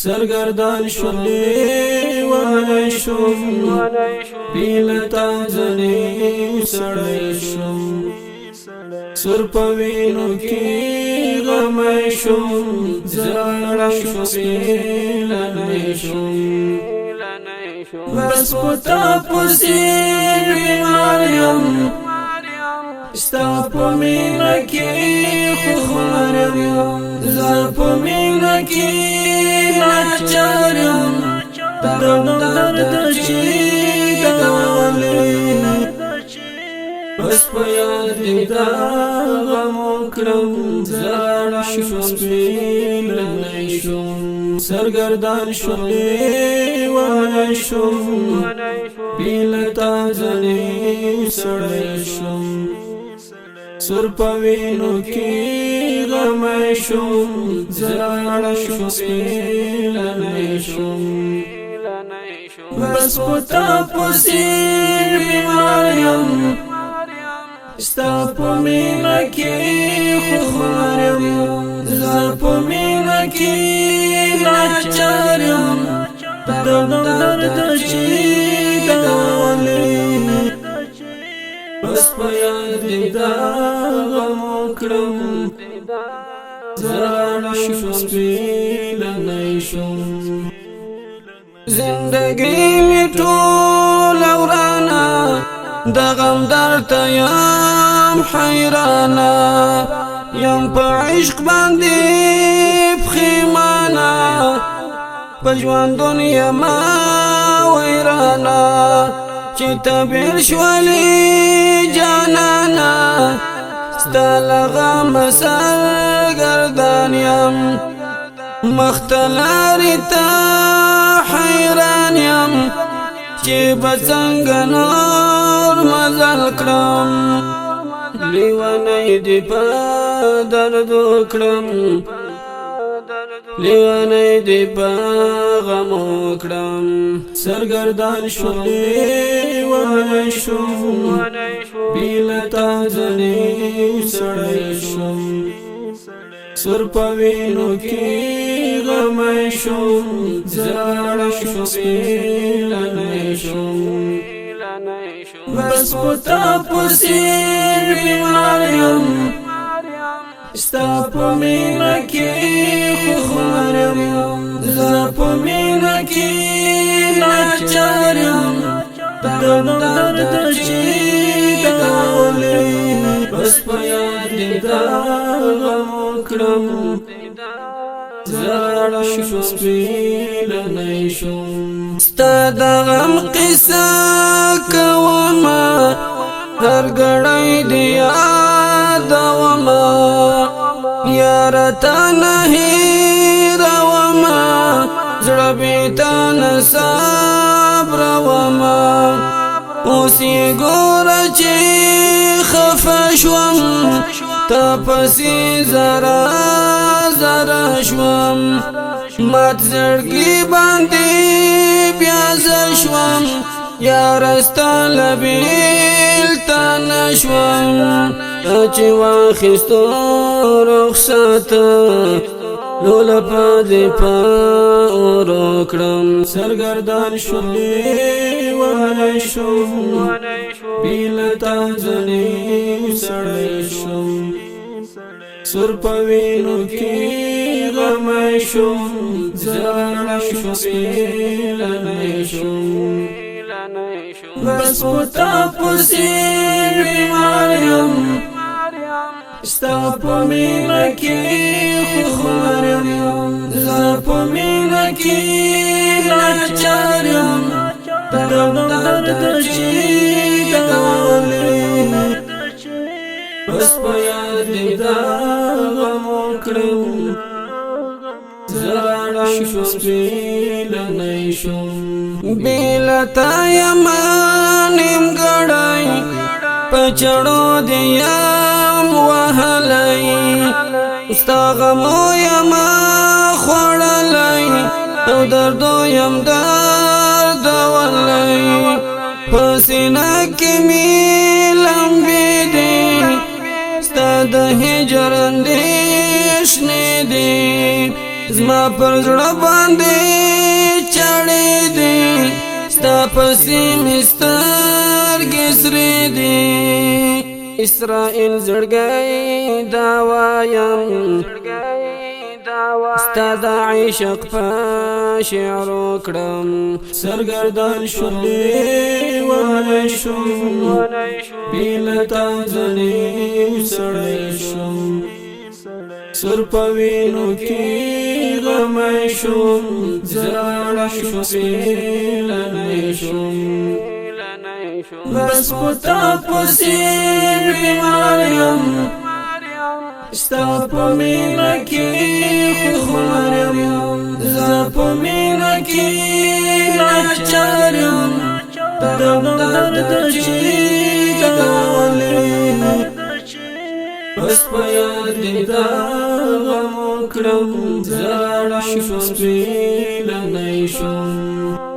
سرگردان شلی ولی شم بیلتا زنی سڑی شم سر پوینو کی غمی شم زرڑی شپیلنی شم بس پتا پسی بیماریم ستا پمینا کی خوخماریم زر پمینا کی ناچاریم درد چی دوالی بس پیاد دا غمو کرم زرڑ شپیل نیشم سرگردان شلی ولی شم بیلتا زنی سڑی شم سر پوینو کی غمی شم زرڑ شپیل نیشم بس پتا پسی بیماریم ستا پمینا کی خوخماریم زر پمینا کی ناچاریم درد چی دوالی بس پیاد دا غمو کرم زرڑ شپیل نیشم زندگی می طول اورانا دا غم درتا یم حیرانا یم پا عشق باندی بخیمانا پا جوان دنیا ما ویرانا چی تبیر شوالی جانانا ستا لغم سرگردان یم مختلاری تا حیران یم چی بسنگ نور مزل کرم لیوانی دی پا دردو کرم لیوانی دی پا غمو کرم سرگردان شلی ولی شم بیلتا زنی سڑی شم سر پوینو کی غمی شم زرڑ شپیل نیشم بس پتا پسی بیماریم ستا پمینا کی خوخماریم زر پمینا کی ناچاریم درد چی دوالی بس پیاد دا غمو کرم زرڑ شپیل نیشم ستا دا غم قصہ کوما هر گڑای دیا دوما یارتا نهی روما زڑبیتا نصاب روما اوسی گورا چی خفشوم تا پسی زرا زرا شوم مات زرگی باندی بیازر شوم یارستا لبیل تا نشوم اچی واخستو رخصتا لولا پا دی پا اورو کرم سرگردان شلی ولی شم بیلتا زنی سڑی شم سر پوینو کی غمی شم زرڑ شپیل نیشم بس پتا پسی بیماریم ستا پمینا کی خوخماریم زر پمینا کی ناچاریم درد چی دوالی بس پیاد دا غمو کرم زرڑ شپیل نیشم بیلتا یمانیم گڑای پچڑو دیم وحلی ستا غمو یما خوڑلی او دردو یم درد ولی پسینا کی میلم بیدی ستا دا هجر اندیشنی دی زما پر زړه باندې چړې دي ستا پسې مې سترګې سرې دي اسرائیل زړګی دا وایم ستا د عشق په شعر وکړم سرګردان شولې وهلی شوم بې له تا ځنې سړی شوم سر په وینو کې غمی شوم زړه شو پیلنی شوم بس پتا پسې بیمار یم ستا په مینه کې خوار یم زه په مینه کې لاچار یم دم درد چې دولې بس په یاد دا غم وکړم زړه شوم پیلنی شوم